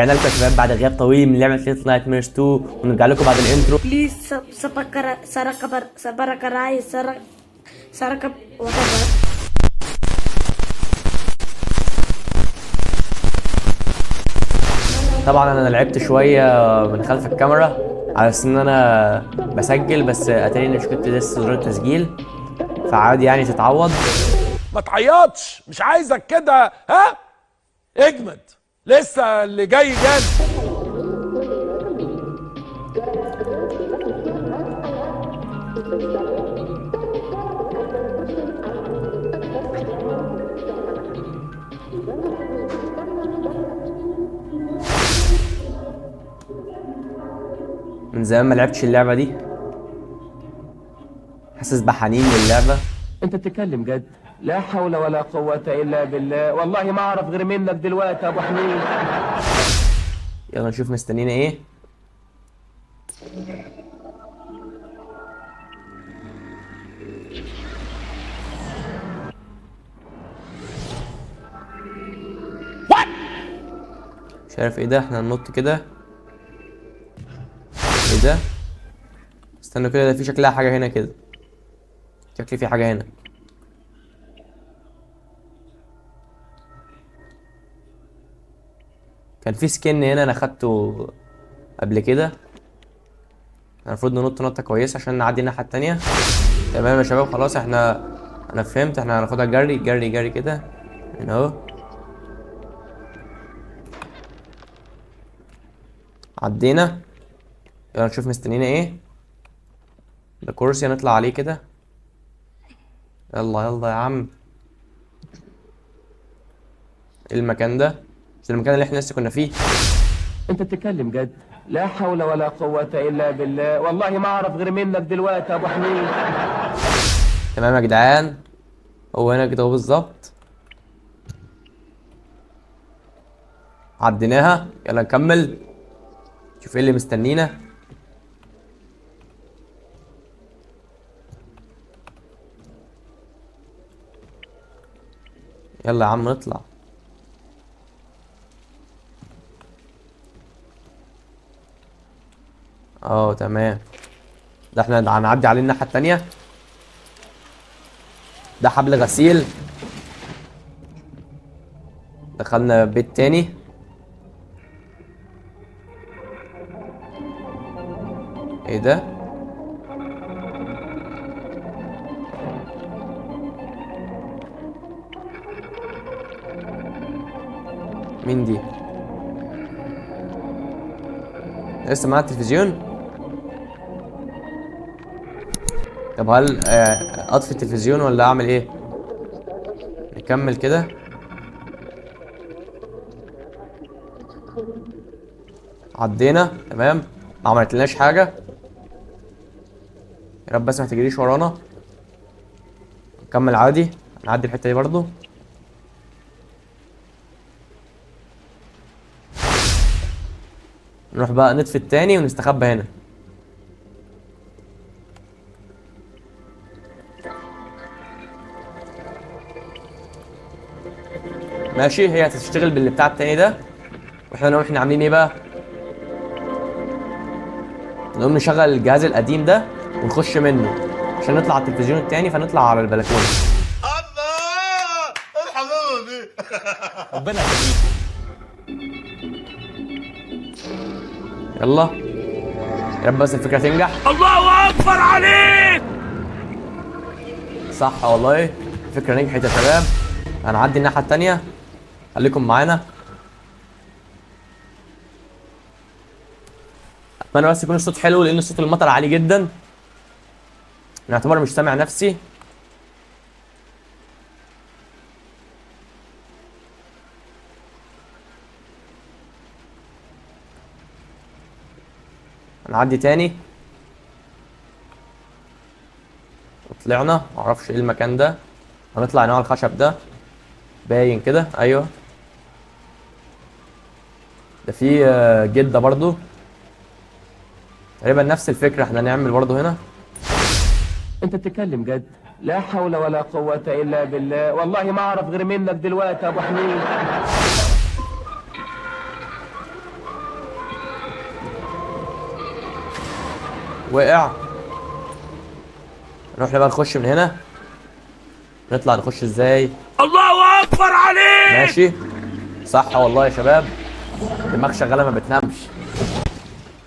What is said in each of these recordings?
رجعنا لكم يا شباب بعد غياب طويل من لعبه ليتل نايت ميرز 2 ونرجع لكم بعد الانترو. Please subscribe Saraka whatever. طبعا انا لعبت شويه من خلف الكاميرا على اساس ان انا بسجل، بس اتاري مش كنت لسه زرار التسجيل، فعادي يعني تتعوض. ما تعيطش، مش عايزك كده، ها؟ اجمد، لسه اللي جاي جامد. من زمان ما لعبتش اللعبه دي، حاسس بحنين للعبه. انت بتتكلم جد؟ لا حول ولا قوة الا بالله، والله ما اعرف غير منك دلوقتي يا ابو حميد. يلا نشوف مستنينا ايه. مش عارف ايه ده، احنا هننط كده. ايه ده؟ استنوا كده، ده في شكلها حاجه هنا كده، شكلي في حاجه هنا. كان في سكن هنا انا خدته قبل كده. المفروض ننط نطه كويسه عشان نعدي الناحيه التانية. تمام يا شباب، خلاص انا فهمت، احنا هناخدها جري جري جري كده هنا اهو. عدينا. يلا نشوف مستنينا ايه. ده كرسي هنطلع عليه كده. يلا يلا يا عم. ايه المكان ده؟ مش المكان اللي احنا لسه كنا فيه؟ انت بتتكلم جد؟ لا حول ولا قوة الا بالله، والله ما اعرف غير منك دلوقتي يا ابو حميد. تمام يا جدعان، هو هنا كده اهو بالظبط. عديناها، يلا نكمل شوف ايه اللي مستنينا. يلا يا عم نطلع. اه تمام، ده احنا هنعدي عليه الناحية التانية. ده حبل غسيل. دخلنا بيت تاني. ايه ده؟ مين دي؟ لسه معانا التلفزيون؟ طب هل اطفي التلفزيون ولا اعمل ايه؟ نكمل كده. عدينا تمام، ما عملتلناش حاجة. يا رب بس ما تجريش ورانا. نكمل عادي، نعدي الحتة دي برضو. نروح بقى نطفي التاني ونستخبى هنا. ماشي، هي هتشتغل باللي بتاع التاني ده، واحنا نقوم احنا عاملين ايه بقى؟ نقوم نشغل الجهاز القديم ده ونخش منه عشان نطلع على التلفزيون التاني، فنطلع على البلكونه. الله ارحموني. ربنا يخليك. يلا يا رب بس الفكره تنجح. الله اكبر عليك. صح والله، الفكره نجحت يا شباب. هنعدي الناحيه التانيه، خليكم معانا. اتمنى بس يكون الصوت حلو لان صوت المطر عالي جدا، نعتبر مش سامع نفسي. هنعدي تاني. وطلعنا، معرفش ايه المكان ده. هنطلع هنا على الخشب ده، باين كده، ايوه. ده في جدة برضو، تقريبا نفس الفكرة احنا هنعمل برضو هنا. انت بتتكلم جد؟ لا حول ولا قوة الا بالله، والله ما اعرف غير منك دلوقتي يا ابو حميد. وقع. نروح بقى نخش من هنا. نطلع نخش ازاي؟ الله اكبر عليك. ماشي. صح والله يا شباب، دماغ شغاله ما بتنامش.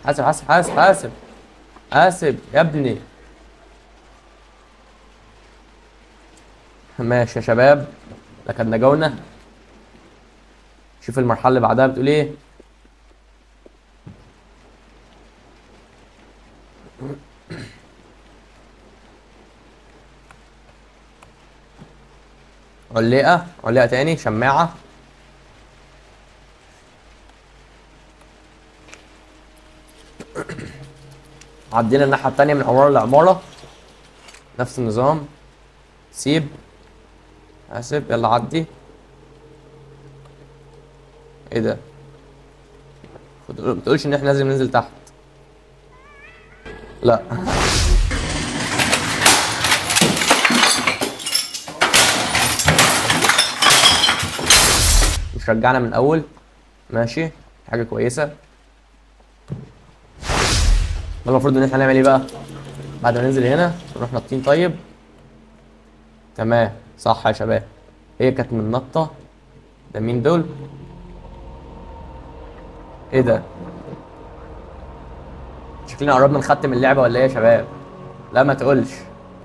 حاسب حاسب حاسب حاسب حاسب يا ابني. ماشي يا شباب، لقد نجونا. شوف المرحله اللي بعدها بتقول ايه. علقه علقه تاني، شماعه. عدينا الناحيه التانيه من عماره لعماره، نفس النظام. سيب. اسف، يلا عدي. ايه ده؟ ما تقولش ان احنا لازم ننزل تحت. لا. مش رجعنا من الاول. ماشي، حاجه كويسه. ده المفروض ان احنا نعمل ايه بقى بعد ما ننزل هنا؟ نروح نطين. طيب تمام، صح يا شباب، هي كانت من نطه. ده مين دول؟ ايه ده؟ شكلنا قربنا نختم اللعبه ولا ايه يا شباب؟ لا ما تقولش،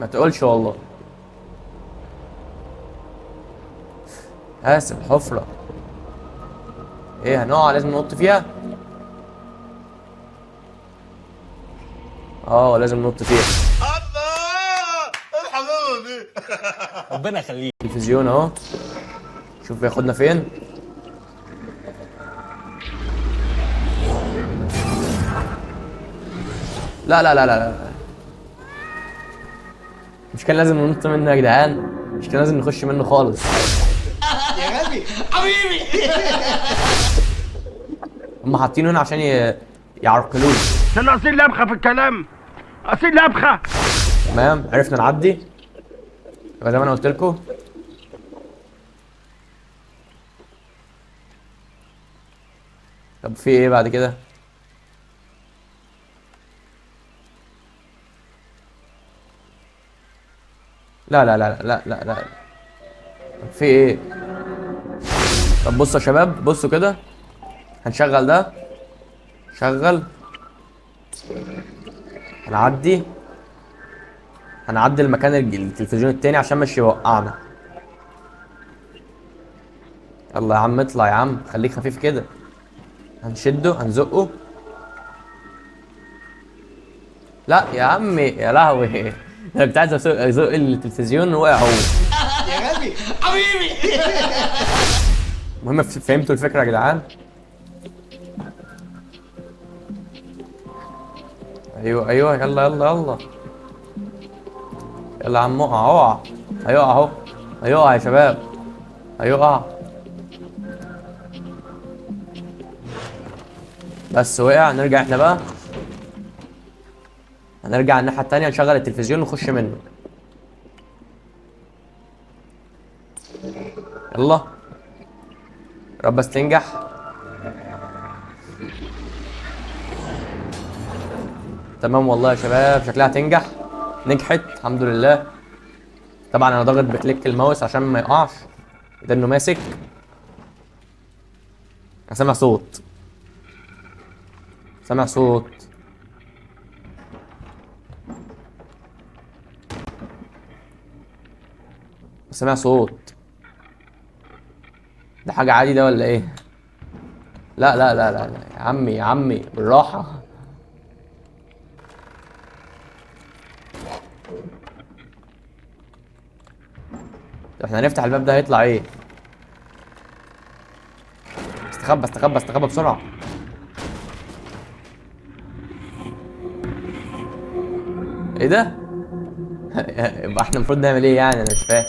ما تقولش والله. اسف، الحفره. ايه هنقع لازم ننط فيها؟ اه لازم ننط فيها. الله ارحموني. ربنا يخليك. تلفزيون اهو، شوف بياخدنا فين. لا لا لا لا لا، مش كان لازم ننط منه يا جدعان؟ مش كان لازم نخش منه خالص؟ يا غبي حبيبي. هم حاطينه هنا عشان يعرقلوه. عشان اصيل لبخه في الكلام، اصيل لبخه. تمام، عرفنا نعدي يبقى زي ما انا قلت لكم. طب في ايه بعد كده؟ لا لا لا لا لا لا. طب في ايه؟ طب بصوا يا شباب، بصوا كده. هنشغل ده. شغل. هنعدي. هنعدي المكان التلفزيون التاني عشان مش يوقعنا. يلا يا عم اطلع يا عم، خليك خفيف كده. هنشده، هنزقه. لا يا عمي، يا لهوي. انا كنت عايز ازق التلفزيون وقع هو. يا غبي حبيبي. المهم فهمتوا الفكره يا جدعان؟ ايوه ايوه، يلا يلا يلا. يلا يا عم اقع اقع. هيقع اهو، هيقع يا شباب، هيقع. بس وقع. نرجع احنا بقى، هنرجع الناحيه التانيه، نشغل التلفزيون ونخش منه. يلا رب بس تنجح. تمام والله يا شباب، شكلها هتنجح. نجحت الحمد لله. طبعا انا ضاغط بكليك الماوس عشان ما يقعش، ده انه ماسك. انا سامع صوت، سامع صوت. سامع صوت. ده حاجة عادي ده ولا ايه؟ لا لا لا لا لا يا عمي، يا عمي بالراحة. طب احنا هنفتح الباب ده هيطلع ايه؟ استخبى استخبى استخبى بسرعة. ايه ده؟ يبقى احنا المفروض نعمل ايه يعني؟ انا مش فاهم.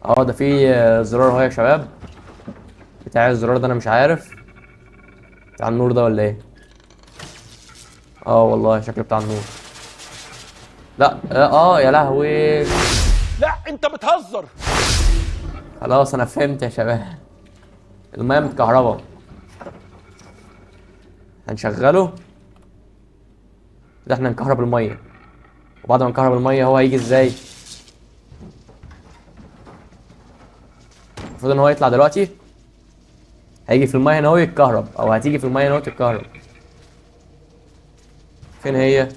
اه ده في زرار اهو يا شباب. بتاع الزرار ده انا مش عارف بتاع النور ده ولا ايه. اه والله شكله بتاع النور. لا يا لهوي. لا انت بتهزر. خلاص انا فهمت يا شباب، الميه متكهربه. هنشغله. كده احنا نكهرب الميه، وبعد ما نكهرب الميه هو هيجي ازاي؟ المفروض ان هو يطلع دلوقتي، هيجي في الميه هنا هو يتكهرب، او هتيجي في الميه هنا هو تتكهرب. فين هي؟ يا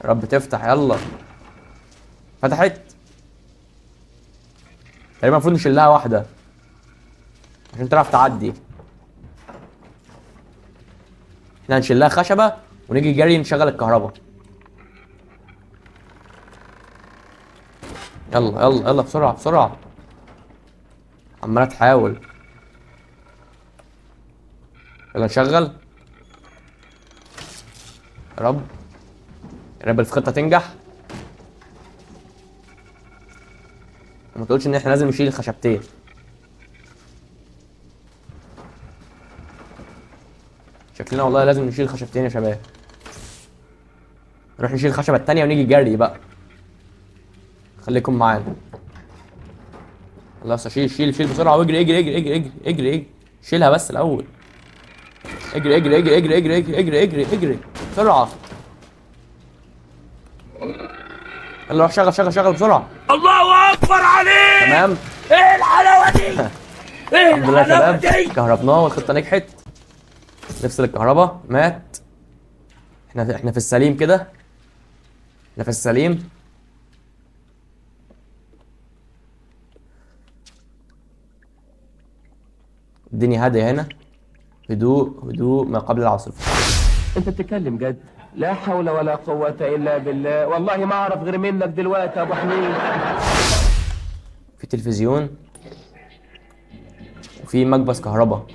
رب تفتح، يلا. فتحت. تقريبا المفروض نشيلها واحده عشان تعرف تعدي. احنا هنشيلها خشبه ونيجي جري نشغل الكهرباء. يلا يلا يلا بسرعه بسرعه. عماله تحاول. يلا نشغل. يا رب، يا رب الخطه تنجح. وما تقولش ان احنا لازم نشيل الخشبتين. شكلنا والله لازم نشيل الخشبتين يا شباب. نروح نشيل الخشبه التانيه ونيجي جري بقى. خليكم معانا. خلاص شيل شيل شيل بسرعه، واجري اجري اجري اجري اجري اجري اجري. شيلها بس الاول. اجري اجري اجري اجري اجري اجري اجري اجري اجري بسرعه. يلا روح شغل شغل شغل بسرعه. الله اكبر عليك. تمام. ايه الحلاوه دي؟ ايه الحمد لله يا الحلاوه شباب، دي؟ كهربناه والخطه نجحت. نفصل الكهرباء، مات. احنا في السليم كده. احنا في السليم. الدنيا هاديه هنا. هدوء هدوء ما قبل العاصفه. انت بتتكلم جد؟ لا حول ولا قوة الا بالله، والله ما اعرف غير منك دلوقتي يا ابو حميد. في تلفزيون وفي مكبس كهرباء.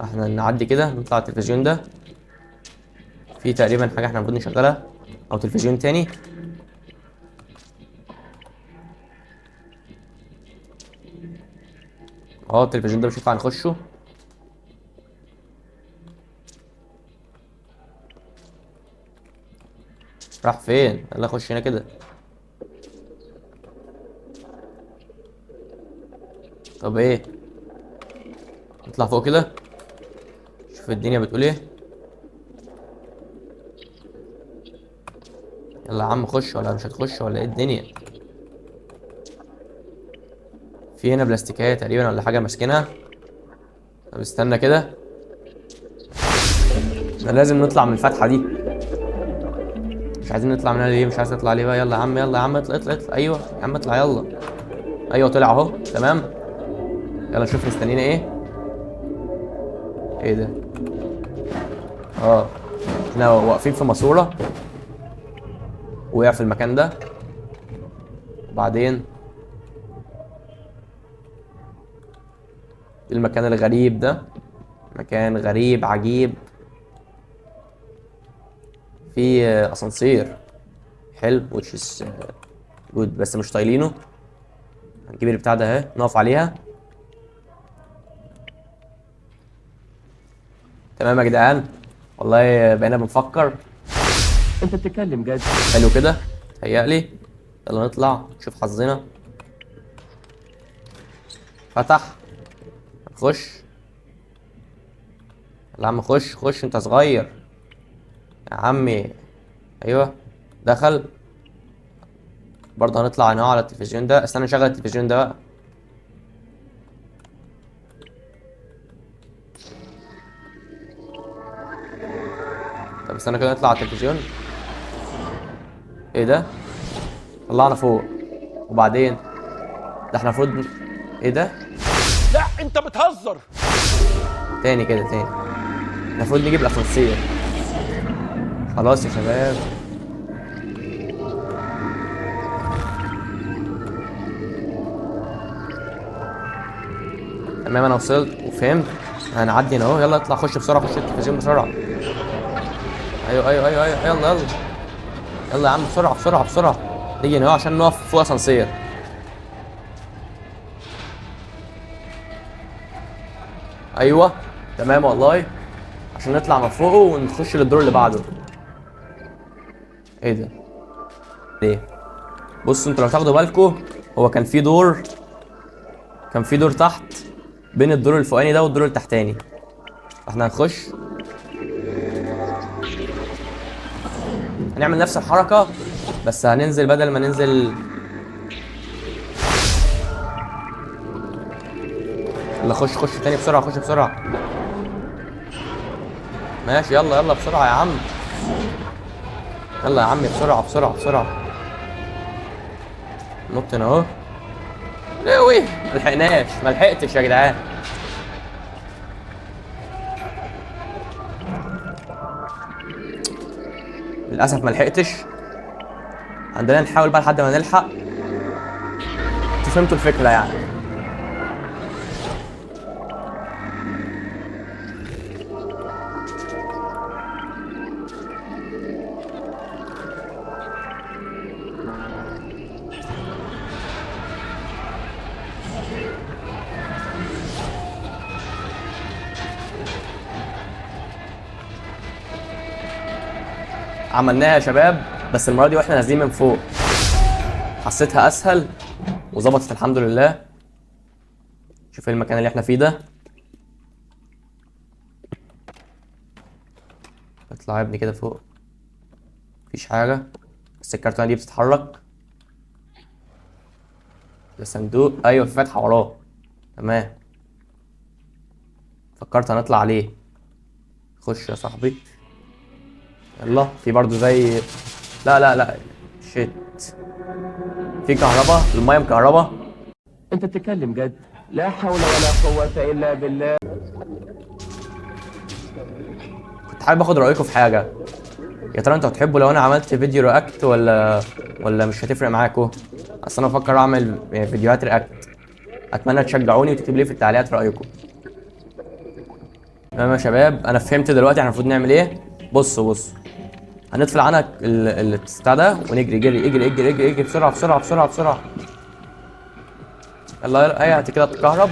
احنا نعدي كده نطلع التلفزيون ده. في تقريبا حاجه احنا المفروض نشغلها، او تلفزيون تاني. التلفزيون ده مش هينفع نخشه. راح فين؟ يلا خش هنا كده. طب ايه؟ نطلع فوق كده، شوف الدنيا بتقول ايه. يلا يا عم خش، ولا مش هتخش ولا ايه الدنيا؟ في هنا بلاستيكية تقريبا ولا حاجة ماسكينها. طب استنى كده، احنا لازم نطلع من الفتحة دي. مش عايزين نطلع منها ليه؟ مش عايز تطلع ليه بقى؟ يلا يا عم يلا يا عم اطلع اطلع اطلع. ايوه يا عم اطلع يلا. ايوه طلع اهو، تمام. يلا نشوف مستنينا ايه. ايه ده؟ احنا واقفين في ماسورة، وقع في المكان ده. وبعدين المكان الغريب ده، مكان غريب عجيب. في اسانسير حلو which is good، بس مش طايلينه. هنجيب البتاع ده اهي، نقف عليها. تمام يا جدعان، والله بقينا بنفكر. انت بتتكلم جد؟ حلو كده، تهيألي. يلا نطلع نشوف حظنا. فتح. خش. يلا يا عم خش خش، انت صغير يا عمي. ايوه دخل. برضه هنطلع هنا على التلفزيون ده. استنى نشغل التلفزيون ده بقى. طب استنى كده نطلع على التلفزيون. ايه ده؟ طلعنا فوق. وبعدين ده احنا المفروض ايه ده؟ لا انت بتهزر. تاني كده تاني. المفروض نجيب الاسانسير. خلاص يا شباب. تمام انا وصلت وفهمت. هنعدي هنا اهو. يلا اطلع خش بسرعه، خش التلفزيون بسرعه. ايوه ايوه ايوه ايوه يلا يلا. يلا يا عم بسرعه بسرعه بسرعه. نيجي هنا اهو عشان نقف فوق اسانسير. ايوه تمام والله، عشان نطلع من فوقه ونخش للدور اللي بعده. ايه ده؟ ليه؟ بصوا انتوا لو تاخدوا بالكم، هو كان في دور تحت بين الدور الفوقاني ده والدور التحتاني. احنا هنخش. هنعمل نفس الحركه بس هننزل بدل ما ننزل. يلا خش تاني بسرعه، خش بسرعه. ماشي يلا بسرعه يا عم. يلا يا عمي بسرعه. نط هنا اهو. لوي ملحقناش، ملحقتش يا جدعان. للاسف ملحقتش. عندنا نحاول بقى لحد ما نلحق. انتوا فهمتوا الفكره يعني. عملناها يا شباب، بس المره دي واحنا نازلين من فوق. حسيتها اسهل وظبطت الحمد لله. شوف المكان اللي احنا فيه ده. اطلع يا ابني كده فوق. مفيش حاجه، بس الكرتونه دي بتتحرك. ده صندوق، ايوه في فتحه وراه. تمام، فكرت هنطلع عليه. خش يا صاحبي. يلا في برضو زي، لا شيت. في كهرباء، الميه مكهرباء. انت بتتكلم جد؟ لا حول ولا قوة الا بالله. كنت حابب اخد رايكم في حاجه. يا ترى انتوا هتحبوا لو انا عملت فيديو رياكت ولا مش هتفرق معاكم؟ اصل انا بفكر اعمل فيديوهات رياكت. اتمنى تشجعوني وتكتبوا لي في التعليقات رايكم. تمام يا شباب، انا فهمت دلوقتي احنا المفروض نعمل ايه. بصوا هنطفي عنك البتاع ده ونجري. اجري بسرعه. يلا هي كده تتكهرب.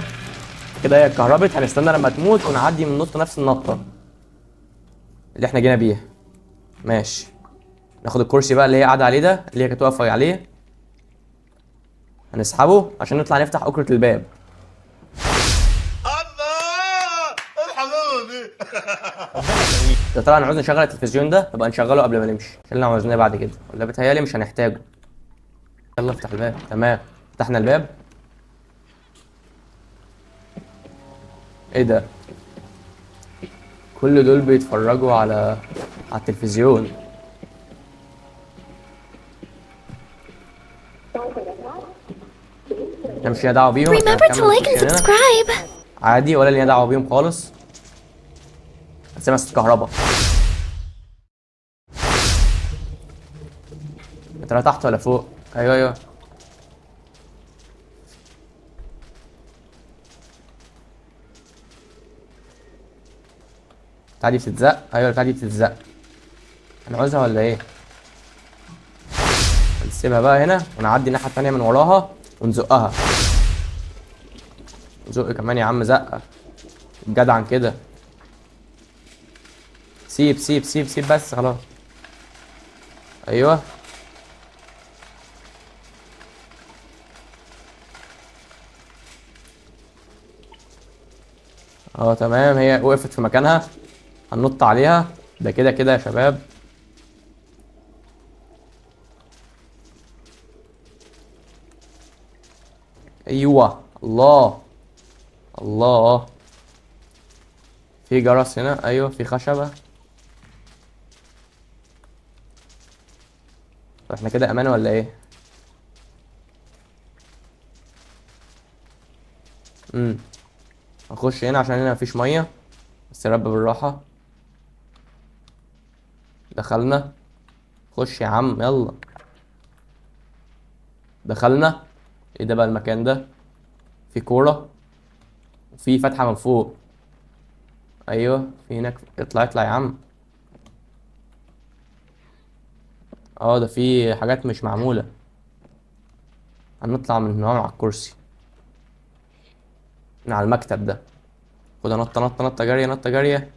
كده هي اتكهربت. هنستنى لما تموت ونعدي من نص نفس النطه اللي احنا جينا بيها. ماشي، ناخد الكرسي بقى اللي هي قاعده عليه ده، اللي هي كانت واقفه عليه. هنسحبه عشان نطلع نفتح أكرة الباب. الله ارحموني. يا ترى هنعوز نشغل التلفزيون ده؟ نبقى نشغله قبل ما نمشي عشان لو عاوزناه بعد كده، ولا بيتهيألي مش هنحتاجه. يلا افتح الباب. تمام، فتحنا الباب. ايه ده؟ كل دول بيتفرجوا على التلفزيون. احنا مش لينا دعوه بيهم. احنا Remember to هنكمل like and نخش هنا. subscribe. عادي، ولا لينا دعوه بيهم خالص. هسيبها تتكهربا. يا ترى تحت ولا فوق؟ ايوه. البتاعة دي بتتزق. ايوه البتاعة دي بتتزق. هنعوزها ولا ايه؟ نسيبها بقى هنا ونعدي الناحية التانية من وراها ونزقها. زق كمان يا عم، زقة جدعا كده. سيب بس خلاص. ايوه تمام، هي وقفت في مكانها. هننط عليها. ده كده يا شباب. ايوه، الله. في جرس هنا. ايوه في خشبة. طب احنا كده امان ولا ايه؟ هنخش هنا عشان هنا مفيش ميه. بس يا رب بالراحة. دخلنا. خش يا عم يلا. دخلنا. ايه ده بقى المكان ده؟ في كورة وفي فتحة من فوق. ايوه في هناك. اطلع يا عم. ده في حاجات مش معمولة. هنطلع من هنا على الكرسي، من على المكتب ده. خدها نطة جارية.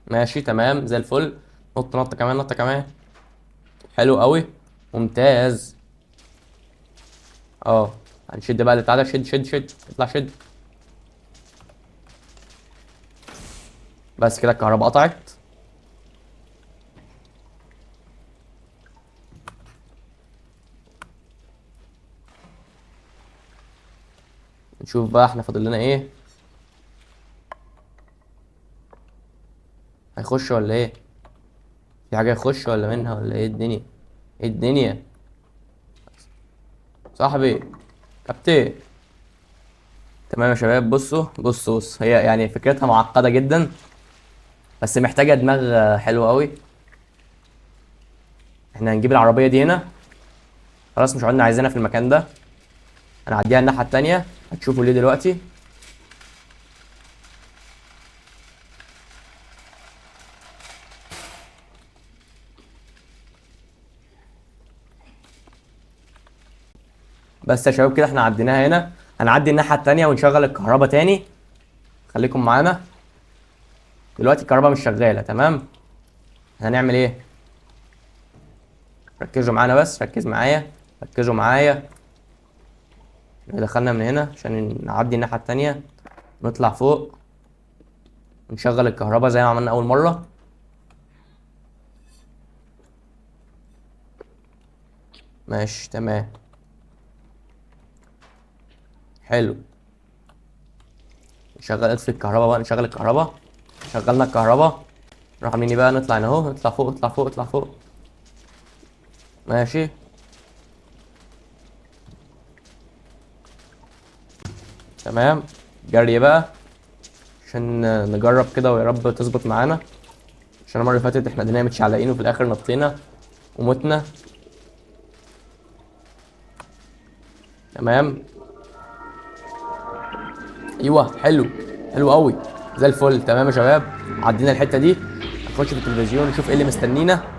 ماشي تمام زي الفل. نطة كمان. حلو قوي، ممتاز. هنشد بقى البتاع ده. شد اطلع شد. بس كده الكهرباء قطعت. نشوف بقى احنا فاضل لنا ايه. هيخش ولا ايه؟ في حاجة يخش ولا منها ولا ايه الدنيا؟ ايه الدنيا؟ صاحبي كابتن. تمام يا شباب، بص هي يعني فكرتها معقدة جدا، بس محتاجة دماغ حلوة قوي. احنا هنجيب العربية دي هنا، خلاص مش عدنا عايزينها في المكان ده، هنعديها الناحية التانية، هتشوفوا ليه دلوقتي. بس يا شباب كده احنا عديناها هنا، هنعدي الناحية التانية ونشغل الكهرباء تاني. خليكم معانا دلوقتي، الكهرباء مش شغالة. تمام، هنعمل ايه؟ ركزوا معانا، بس ركز معايا، ركزوا معايا. دخلنا من هنا عشان نعدي الناحية التانية، نطلع فوق ونشغل الكهرباء زي ما عملنا أول مرة. ماشي تمام، حلو. نشغل، اطفي الكهرباء بقى، نشغل الكهرباء. شغلنا الكهرباء، نروح عاملين ايه بقى؟ نطلع هنا اهو، نطلع فوق اطلع فوق اطلع فوق. ماشي تمام، جري بقى عشان نجرب كده ويا رب تظبط معانا، عشان المرة اللي فاتت احنا دينا متشعلقين وفي الآخر نطينا ومتنا. تمام، ايوه حلو، حلو قوي زي الفل. تمام يا شباب، عدينا الحتة دي، نخش في التلفزيون نشوف ايه اللي مستنينا.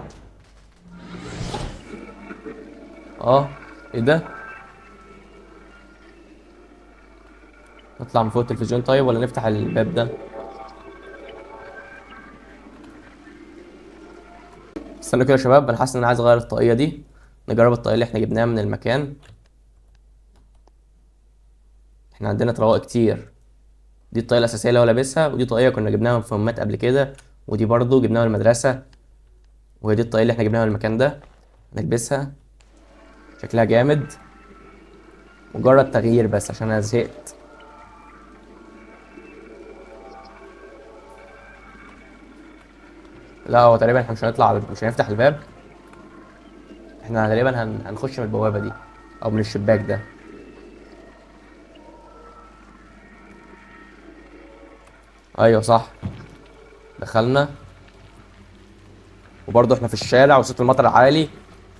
ايه ده؟ نطلع من فوق التلفزيون طيب ولا نفتح الباب ده؟ استنوا كده يا شباب، انا حاسس ان انا عايز اغير الطاقية دي، نجرب الطاقية اللي احنا جبناها من المكان. احنا عندنا طواقي كتير، دي الطاقية الأساسية اللي هو لابسها، ودي طاقية كنا جبناها من فمات قبل كده، ودي برضو جبناها من المدرسة، وهي دي الطاقية اللي احنا جبناها من المكان ده. نلبسها، شكلها جامد، مجرد تغيير بس عشان انا زهقت. لا هو تقريبا احنا مش هنطلع مش هنفتح الباب، احنا غالبا هنخش من البوابة دي او من الشباك ده. ايوه صح، دخلنا، وبرضه احنا في الشارع وصوت المطر عالي،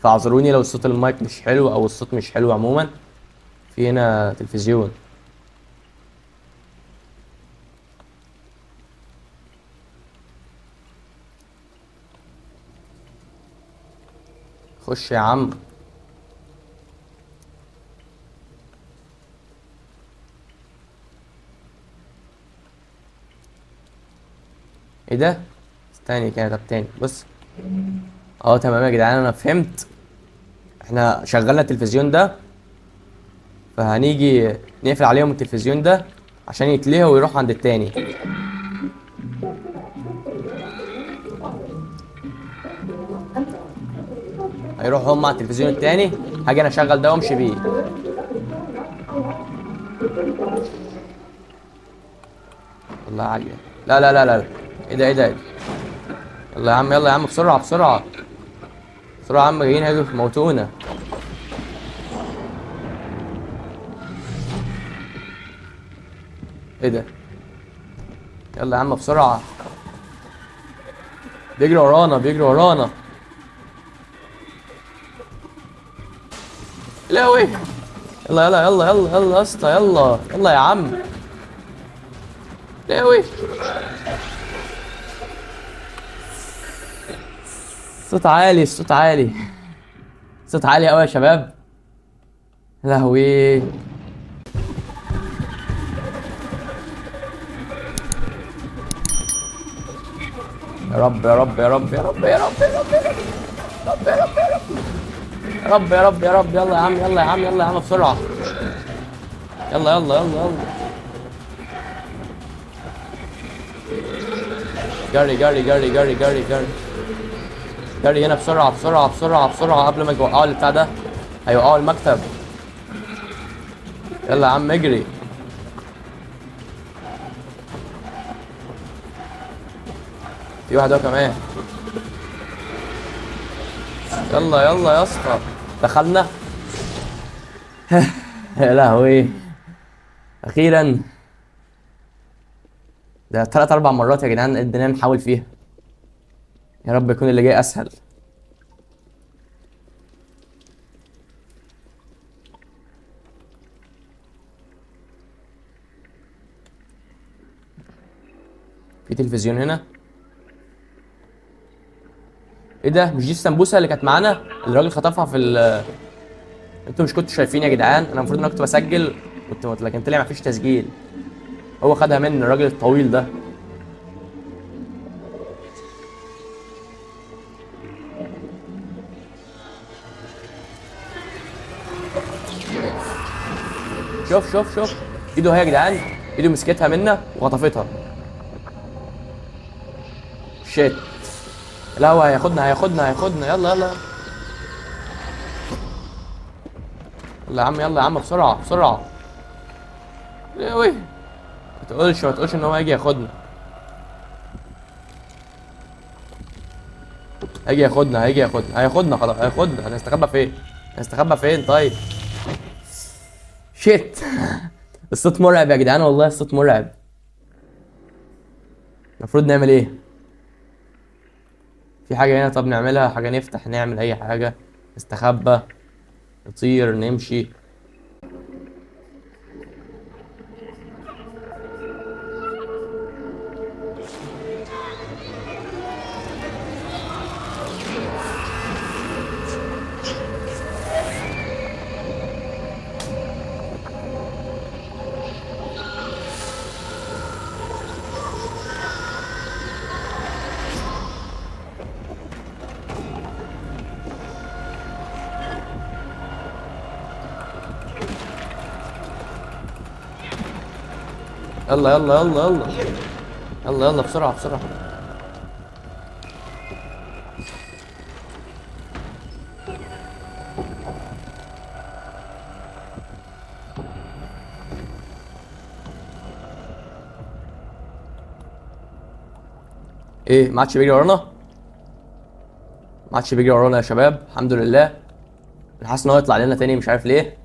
فاعذروني لو صوت المايك مش حلو او الصوت مش حلو عموما. في هنا تلفزيون، خش يا عم. ايه ده؟ استني كده، طب تاني بص. تمام يا جدعان، انا فهمت. احنا شغلنا التلفزيون ده، فهنيجي نقفل عليهم التلفزيون ده عشان يتلهوا ويروحوا عند التاني. هيروحوا هم على التلفزيون التاني، هاجي انا اشغل ده وامشي بيه. الله عالية، لا لا لا لا، ايه ده ايه ده؟ يلا يا عم، يلا يا عم، بسرعة بسرعة بسرعة يا عم، جايين هيجوا يموتونا. ايه ده؟ يلا يا عم بسرعة، بيجري ورانا بيجري ورانا. لاوي، يلا يلا يلا يلا يلا يا اسطى، يلا يلا يا عم. لاوي، صوت عالي، الصوت عالي، صوت عالي قوي يا شباب. لهوي، يا رب يا رب يا رب يا رب يا رب يا رب يا رب يا رب يا رب يا رب يا رب، يلا يا عم يلا يا عم يلا يا عم بسرعة، يلا يلا يلا يلا. جري جري جري جري جري جري جري هنا بسرعة بسرعة بسرعة بسرعة قبل ما يوقعوا البتاع ده. هيوقعوا المكتب. يلا يا عم اجري. في واحد اهو كمان. يلا يلا يا اسطى. دخلنا. يا لهوي. اخيرا. ده 3 4 مرات يا جدعان قدرنا نحاول فيها. يا رب يكون اللي جاي اسهل. في تلفزيون هنا. ايه ده؟ مش دي السمبوسه اللي كانت معانا اللي الراجل خطفها في انتوا مش كنتوا شايفين يا جدعان؟ انا المفروض ان انا كنت بسجل لكن طلع مفيش تسجيل. هو خدها من الراجل الطويل ده. شوف شوف شوف ايده اهي يا جدعان. ايده مسكتها منا وخطفتها. شيت. لا هو هياخدنا هياخدنا هياخدنا. يلا يلا يلا يا عم يلا يا عم بسرعة بسرعة. ليه ما تقولش ان هو هيجي ياخدنا. هياخدنا خلاص. هياخدنا. هنستخبى فين؟ هنستخبى فين طيب؟ شيت. الصوت مرعب يا جدعان والله الصوت مرعب. المفروض نعمل ايه؟ في حاجة هنا طب نعملها؟ حاجة نفتح نعمل اي حاجة؟ نستخبى نطير نمشي. يلا يلا يلا يلا يلا يلا بسرعة بسرعة. ايه ما عادش بيجري ورانا؟ ما عادش بيجري ورانا يا شباب الحمد لله. انا حاسس ان هو يطلع لنا تاني مش عارف ليه.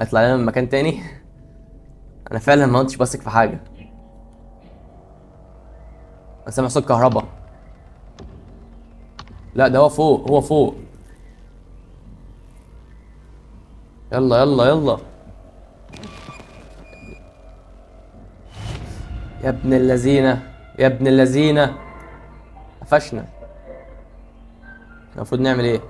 هيطلع لنا من مكان تاني. انا فعلا ما كنتش بثق في حاجة. انا سامع صوت كهرباء. لا ده هو فوق هو فوق. يلا يلا يلا يا ابن اللذينة يا ابن اللذينة. قفشنا. المفروض نعمل ايه؟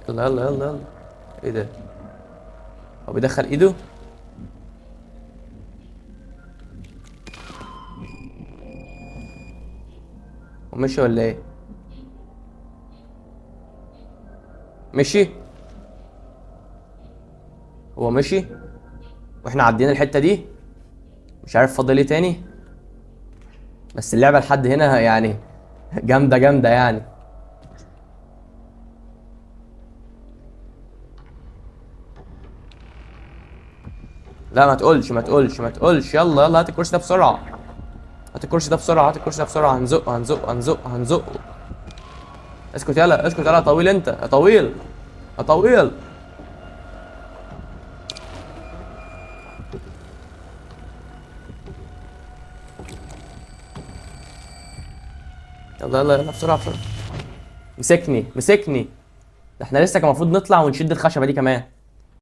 يلا يلا يلا يلا. ايه ده؟ هو بيدخل ايده؟ هو مشي ولا ايه؟ مشي؟ هو مشي؟ واحنا عدينا الحتة دي؟ مش عارف فاضل ايه تاني؟ بس اللعبة لحد هنا يعني جامدة جامدة يعني. لا ما تقولش ما تقولش ما تقولش. يلا يلا هات الكرسي ده بسرعة. هات الكرسي ده بسرعة هات الكرسي ده بسرعة. هنزقه هنزقه هنزقه هنزقه. اسكت يلا اسكت يلا يا طويل انت يا طويل يا طويل. يلا يلا يلا بسرعة بسرعة. مسكني مسكني. ده احنا لسه كان المفروض نطلع ونشد الخشبة دي كمان.